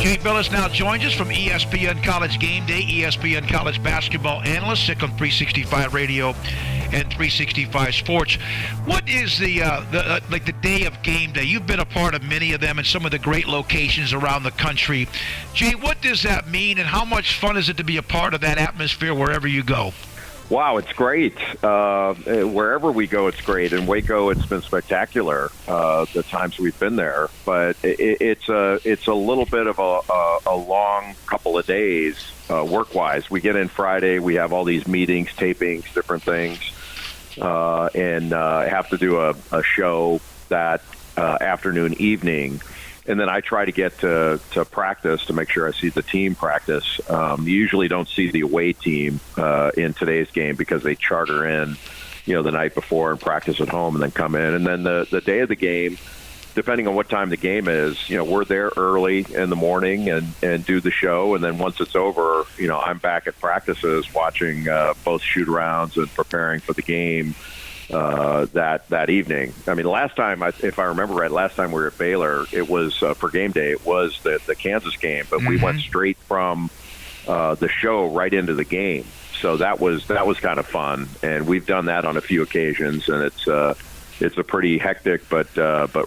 Jay Bilas now joins us from ESPN College Game Day, ESPN College basketball analyst, sick on 365 Radio and 365 Sports. What is the day of game day? You've been a part of many of them in some of the great locations around the country. Jay, what does that mean, and how much fun is it to be a part of that atmosphere wherever you go? Wow, it's great. Wherever we go, it's great. In Waco, it's been spectacular the times we've been there. But it's a little bit of a long couple of days work-wise. We get in Friday, we have all these meetings, tapings, different things, and have to do a show that afternoon, evening. And then I try to get to practice to make sure I see the team practice. You usually don't see the away team in today's game because they charter in, the night before and practice at home and then come in. And then the day of the game, depending on what time the game is, we're there early in the morning and do the show. And then once it's over, I'm back at practices watching both shoot-arounds and preparing for the game. That evening. I mean, last time, if I remember right, last time we were at Baylor, it was for game day. It was the Kansas game, but we went straight from the show right into the game. So that was kind of fun, and we've done that on a few occasions, and it's a pretty hectic but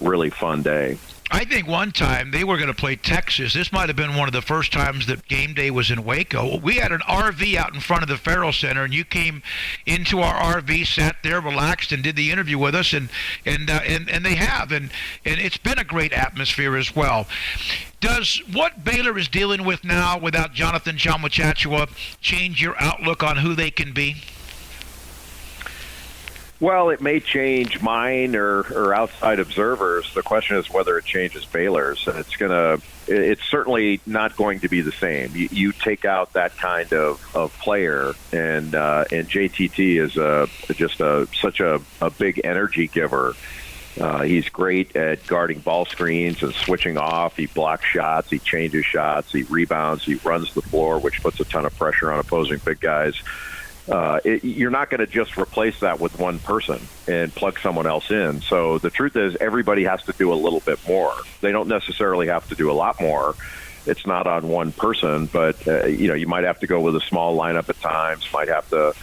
really fun day. I think one time they were going to play Texas. This might have been one of the first times that game day was in Waco. We had an RV out in front of the Farrell Center, and you came into our RV, sat there, relaxed, and did the interview with us, and they have, and it's been a great atmosphere as well. Does what Baylor is dealing with now without Jonathan Tchamwa change your outlook on who they can be? Well, it may change mine or outside observers. The question is whether it changes Baylor's. It's certainly not going to be the same. You take out that kind of player, and JTT is such a big energy giver. He's great at guarding ball screens and switching off. He blocks shots. He changes shots. He rebounds. He runs the floor, which puts a ton of pressure on opposing big guys. You're not going to just replace that with one person and plug someone else in. So the truth is everybody has to do a little bit more. They don't necessarily have to do a lot more. It's not on one person, but, you might have to go with a small lineup at times, might have to,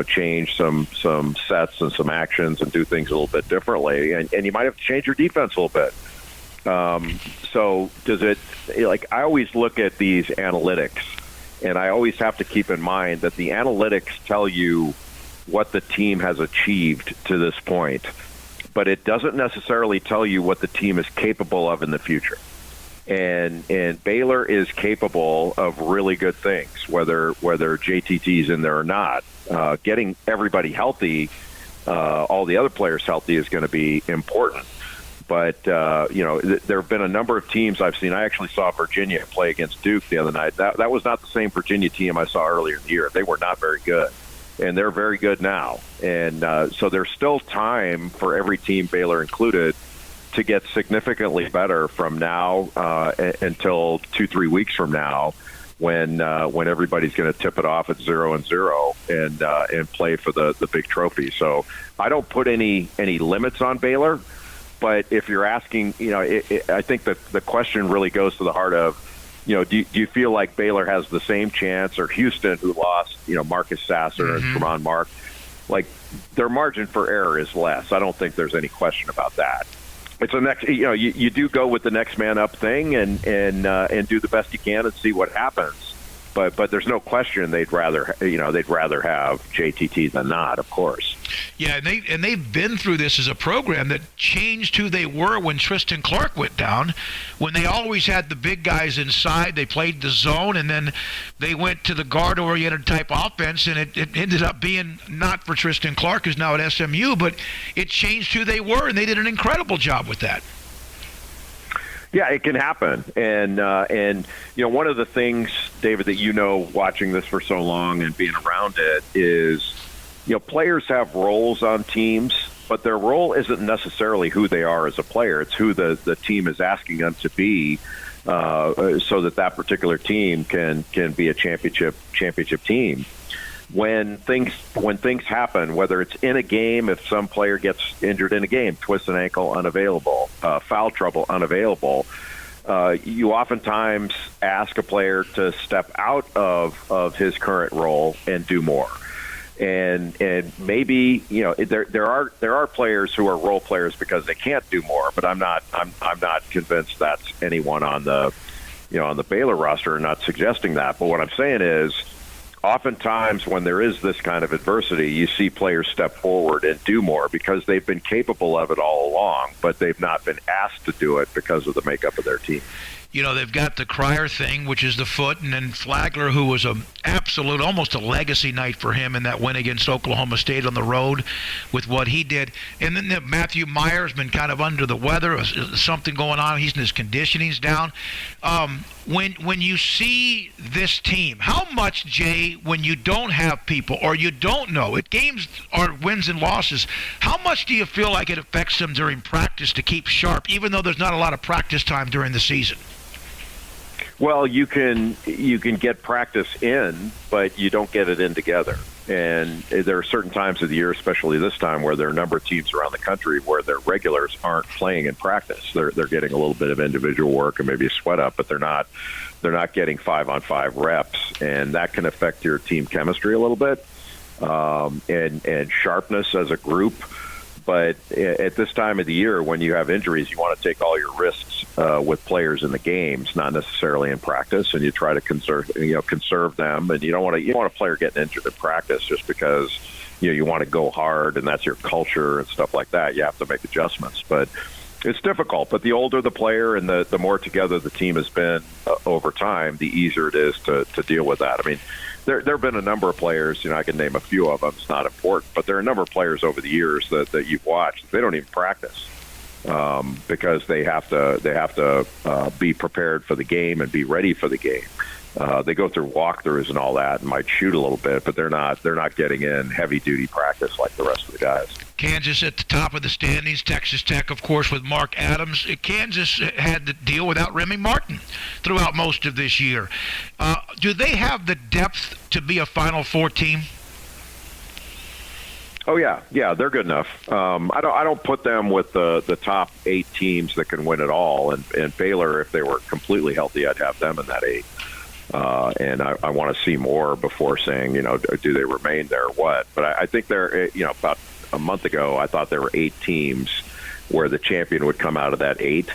change some sets and some actions and do things a little bit differently. And you might have to change your defense a little bit. So does it, I always look at these analytics, and I always have to keep in mind that the analytics tell you what the team has achieved to this point, but it doesn't necessarily tell you what the team is capable of in the future. And Baylor is capable of really good things, whether JTT's in there or not. Getting everybody healthy, all the other players healthy, is going to be important. But, there have been a number of teams I've seen. I actually saw Virginia play against Duke the other night. That was not the same Virginia team I saw earlier in the year. They were not very good, and they're very good now. And so there's still time for every team, Baylor included, to get significantly better from now until 2-3 weeks from now, when everybody's going to tip it off at 0-0 and play for the big trophy. So I don't put any limits on Baylor. But if you're asking, I think that the question really goes to the heart of, do you feel like Baylor has the same chance, or Houston, who lost, Marcus Sasser and Tremont Mark, like their margin for error is less. I don't think there's any question about that. It's a next, you do go with the next man up thing and do the best you can and see what happens. But there's no question they'd rather have JTT than not, of course. Yeah, and they've been through this as a program that changed who they were when Tristan Clark went down. When they always had the big guys inside, they played the zone, and then they went to the guard-oriented type offense, and it ended up being not for Tristan Clark, who's now at SMU, but it changed who they were, and they did an incredible job with that. Yeah, it can happen. And one of the things, David, that watching this for so long and being around it is, players have roles on teams, but their role isn't necessarily who they are as a player. It's who the team is asking them to be, so that particular team can be a championship team. When things happen, whether it's in a game, if some player gets injured in a game, twist an ankle, unavailable, foul trouble, unavailable, you oftentimes ask a player to step out of his current role and do more. And maybe there are players who are role players because they can't do more, but I'm not convinced that's anyone on the Baylor roster. I'm not suggesting that, but what I'm saying is, oftentimes when there is this kind of adversity, you see players step forward and do more because they've been capable of it all along, but they've not been asked to do it because of the makeup of their team. They've got the Crier thing, which is the foot, and then Flagler, who was an absolute, almost a legacy night for him in that win against Oklahoma State on the road with what he did. And then Matthew Meyer's been kind of under the weather, something going on. His conditioning's down. When you see this team, how much, Jay, when you don't have people or you don't know, games are wins and losses, how much do you feel like it affects them during practice to keep sharp, even though there's not a lot of practice time during the season? Well, you can get practice in, but you don't get it in together. And there are certain times of the year, especially this time, where there are a number of teams around the country where their regulars aren't playing in practice. They're getting a little bit of individual work and maybe a sweat up, but they're not getting 5-on-5 reps, and that can affect your team chemistry a little bit and sharpness as a group. But at this time of the year, when you have injuries, you want to take all your risks with players in the games, not necessarily in practice, and you try to conserve them. And you don't want a player getting injured in practice just because you want to go hard and that's your culture and stuff like that. You have to make adjustments, but it's difficult. But the older the player and the more together the team has been over time, the easier it is to deal with that. I mean, there have been a number of players, I can name a few of them, it's not important, but there are a number of players over the years that you've watched. They don't even practice because they have to be prepared for the game and be ready for the game. They go through walkthroughs and all that and might shoot a little bit, but they're not getting in heavy-duty practice like the rest of the guys. Kansas at the top of the standings, Texas Tech, of course, with Mark Adams. Kansas had to deal without Remy Martin throughout most of this year. Do they have the depth to be a Final Four team? Oh yeah, they're good enough. I don't put them with the top 8 teams that can win it all. And Baylor, if they were completely healthy, I'd have them in that 8. And I want to see more before saying, do they remain there or what? But I think they're, about a month ago, I thought there were 8 teams where the champion would come out of that 8.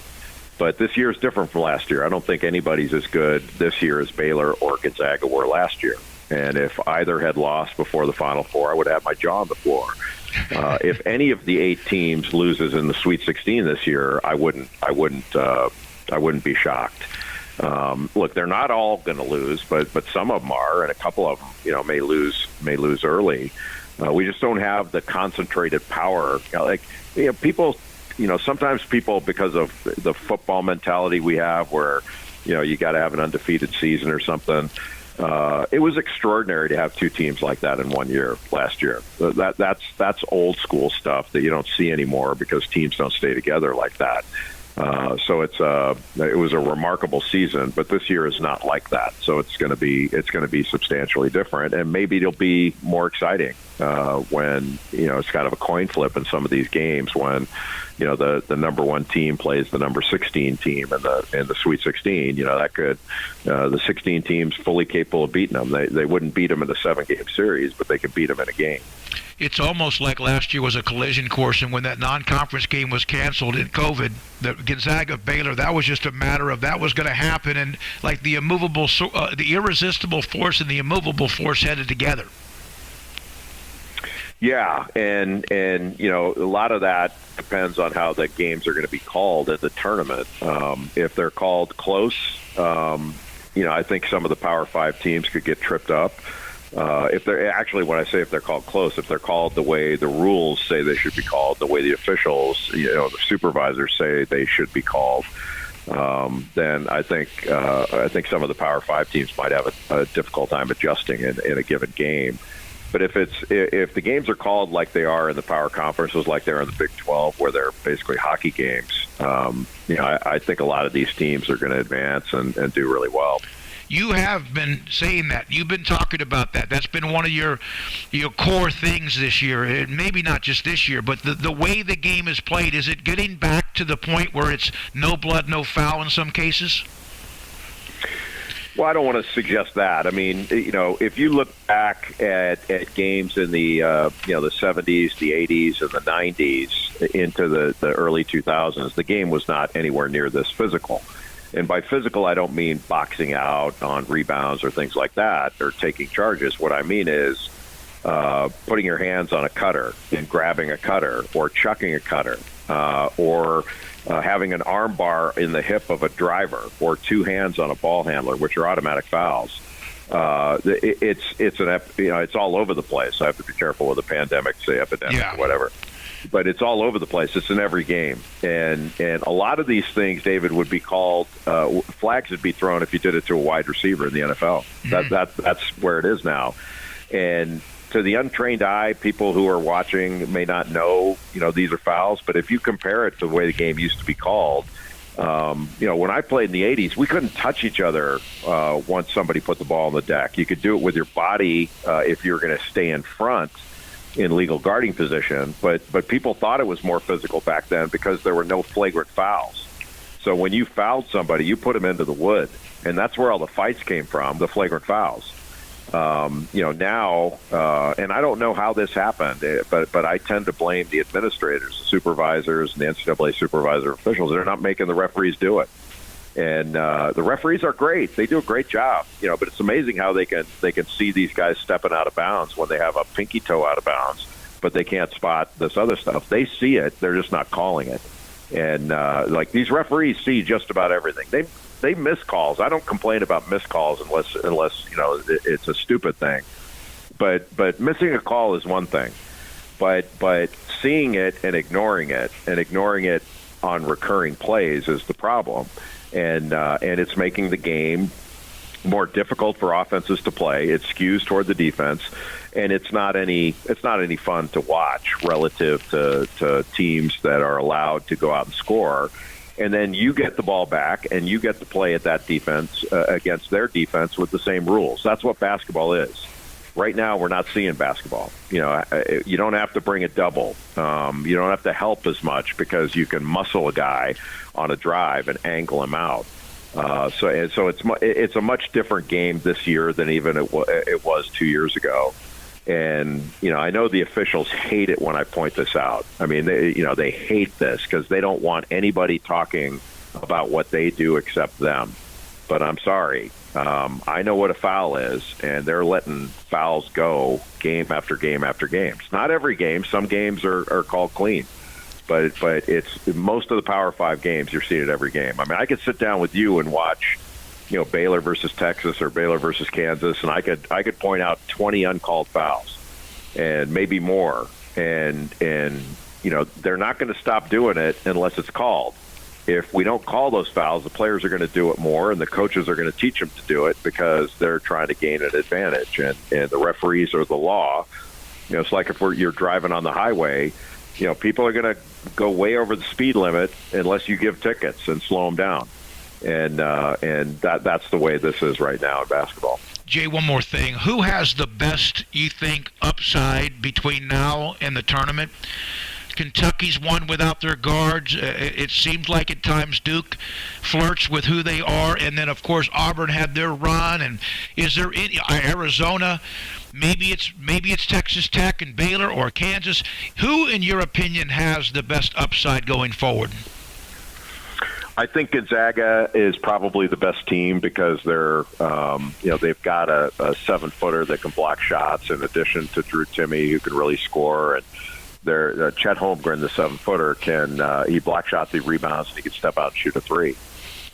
But this year is different from last year. I don't think anybody's as good this year as Baylor or Gonzaga were last year. And if either had lost before the Final Four, I would have my jaw on the floor. If any of the 8 teams loses in the Sweet 16 this year, I wouldn't be shocked. Look, they're not all going to lose, but some of them are, and a couple of them, may lose early. We just don't have the concentrated power. People, sometimes people, because of the football mentality we have, where you got to have an undefeated season or something. It was extraordinary to have 2 teams like that in one year last year. That's old school stuff that you don't see anymore because teams don't stay together like that. So it was a remarkable season, but this year is not like that. So it's going to be substantially different, and maybe it'll be more exciting when it's kind of a coin flip in some of these games when the number 1 team plays the number 16 team in the Sweet 16. That could the 16 teams fully capable of beating them. They wouldn't beat them in a 7-game series, but they could beat them in a game. It's almost like last year was a collision course, and when that non-conference game was canceled in COVID, the Gonzaga-Baylor, that was just a matter of that was going to happen, and like the irresistible force and the immovable force headed together. Yeah, and a lot of that depends on how the games are going to be called at the tournament. If they're called close, I think some of the Power 5 teams could get tripped up. If they're called close, if they're called the way the rules say they should be called, the way the officials, the supervisors say they should be called, then I think some of the Power 5 teams might have a difficult time adjusting in a given game. But if the games are called like they are in the power conferences, like they're in the Big 12, where they're basically hockey games, I think a lot of these teams are going to advance and do really well. You have been saying that. You've been talking about that. That's been one of your core things this year. And maybe not just this year, but the way the game is played. Is it getting back back to the point where it's no blood, no foul in some cases? Well, I don't want to suggest that. I mean, if you look back at games in the the 70s, the 80s, and the 90s into the early 2000s, the game was not anywhere near this physical. And by physical, I don't mean boxing out on rebounds or things like that, or taking charges. What I mean is putting your hands on a cutter and grabbing a cutter, or chucking a cutter, or having an arm bar in the hip of a driver, or two hands on a ball handler, which are automatic fouls. It's all over the place. I have to be careful with the pandemic, say epidemic, or whatever. But it's all over the place. It's in every game, and a lot of these things, David, would be called flags would be thrown if you did it to a wide receiver in the NFL. That's where it is now, and to the untrained eye, people who are watching may not know, these are fouls. But if you compare it to the way the game used to be called, when I played in the 80s, we couldn't touch each other once somebody put the ball on the deck. You could do it with your body if you were going to stay in front in legal guarding position, but people thought it was more physical back then because there were no flagrant fouls. So when you fouled somebody, you put them into the wood, and that's where all the fights came from, the flagrant fouls. Now, and I don't know how this happened, but I tend to blame the administrators, the supervisors, and the NCAA supervisor officials. They're not making the referees do it. And the referees are great; they do a great job. But it's amazing how they can see these guys stepping out of bounds when they have a pinky toe out of bounds, but they can't spot this other stuff. They see it; they're just not calling it. And these referees see just about everything. They miss calls. I don't complain about missed calls unless it's a stupid thing. But missing a call is one thing. But seeing it and ignoring it on recurring plays is the problem. And it's making the game more difficult for offenses to play. It skews toward the defense, and it's not any fun to watch relative to teams that are allowed to go out and score. And then you get the ball back, and you get to play at that defense against their defense with the same rules. That's what basketball is. Right now, we're not seeing basketball. You don't have to bring a double. You don't have to help as much because you can muscle a guy on a drive and angle him out. So it's a much different game this year than even it was 2 years ago. And I know the officials hate it when I point this out. I mean, they hate this because they don't want anybody talking about what they do except them. But I'm sorry. I know what a foul is, and they're letting fouls go game after game after game. It's not every game. Some games are called clean. But it's most of the Power 5 games, you're seeing it every game. I mean, I could sit down with you and watch Baylor versus Texas or Baylor versus Kansas, and I could point out 20 uncalled fouls and maybe more. And they're not going to stop doing it unless it's called. If we don't call those fouls, the players are going to do it more, and the coaches are going to teach them to do it because they're trying to gain an advantage. And the referees are the law. It's like if you're driving on the highway, people are going to go way over the speed limit unless you give tickets and slow them down. And that's the way this is right now in basketball. Jay, one more thing. Who has the best, you think, upside between now and the tournament? Kentucky's won without their guards. It seems like at times Duke flirts with who they are. And then, of course, Auburn had their run. And is there any Arizona? Maybe it's Texas Tech and Baylor or Kansas. Who, in your opinion, has the best upside going forward? I think Gonzaga is probably the best team because they're, they've got a 7-footer that can block shots in addition to Drew Timme, who can really score. And Chet Holmgren, the 7-footer, he block shots, he rebounds, and he can step out and shoot a three.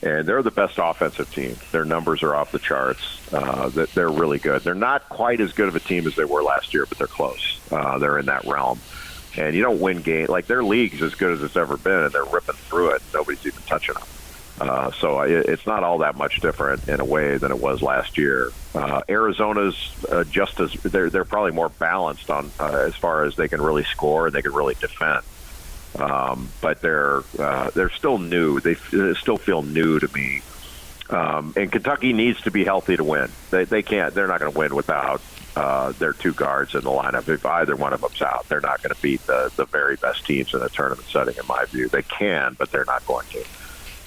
And they're the best offensive team. Their numbers are off the charts. They're really good. They're not quite as good of a team as they were last year, but they're close. They're in that realm. And you don't win games. Like, their league's as good as it's ever been, and they're ripping through it. Nobody's even touching them. So it's not all that much different in a way than it was last year. Arizona's just as they're probably more balanced on as far as they can really score and they can really defend. But they're still new. They still feel new to me. And Kentucky needs to be healthy to win. They can't. They're not going to win without their two guards in the lineup. If either one of them's out, they're not going to beat the very best teams in a tournament setting, in my view. They can, but they're not going to.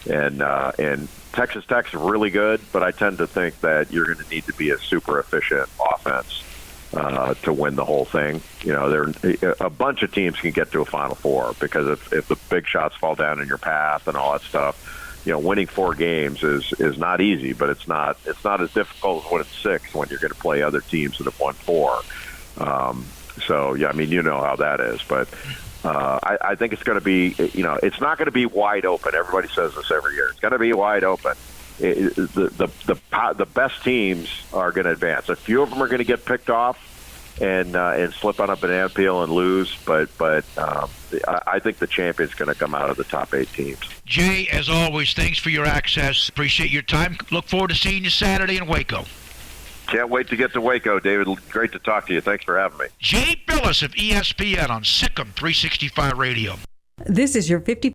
And Texas Tech's really good, but I tend to think that you're going to need to be a super efficient offense to win the whole thing. A bunch of teams can get to a Final Four because if the big shots fall down in your path and all that stuff, winning 4 games is not easy, but it's not as difficult as winning 6 when you're going to play other teams that have won 4. So yeah, I mean, how that is, but I think it's going to be, it's not going to be wide open. Everybody says this every year. It's going to be wide open. The best teams are going to advance. A few of them are going to get picked off and slip on a banana peel and lose, but I think the champion's going to come out of the top 8 teams. Jay, as always, thanks for your access. Appreciate your time. Look forward to seeing you Saturday in Waco. Can't wait to get to Waco, David. Great to talk to you. Thanks for having me. Jay Bilas of ESPN on Sikkim 365 Radio. This is your 50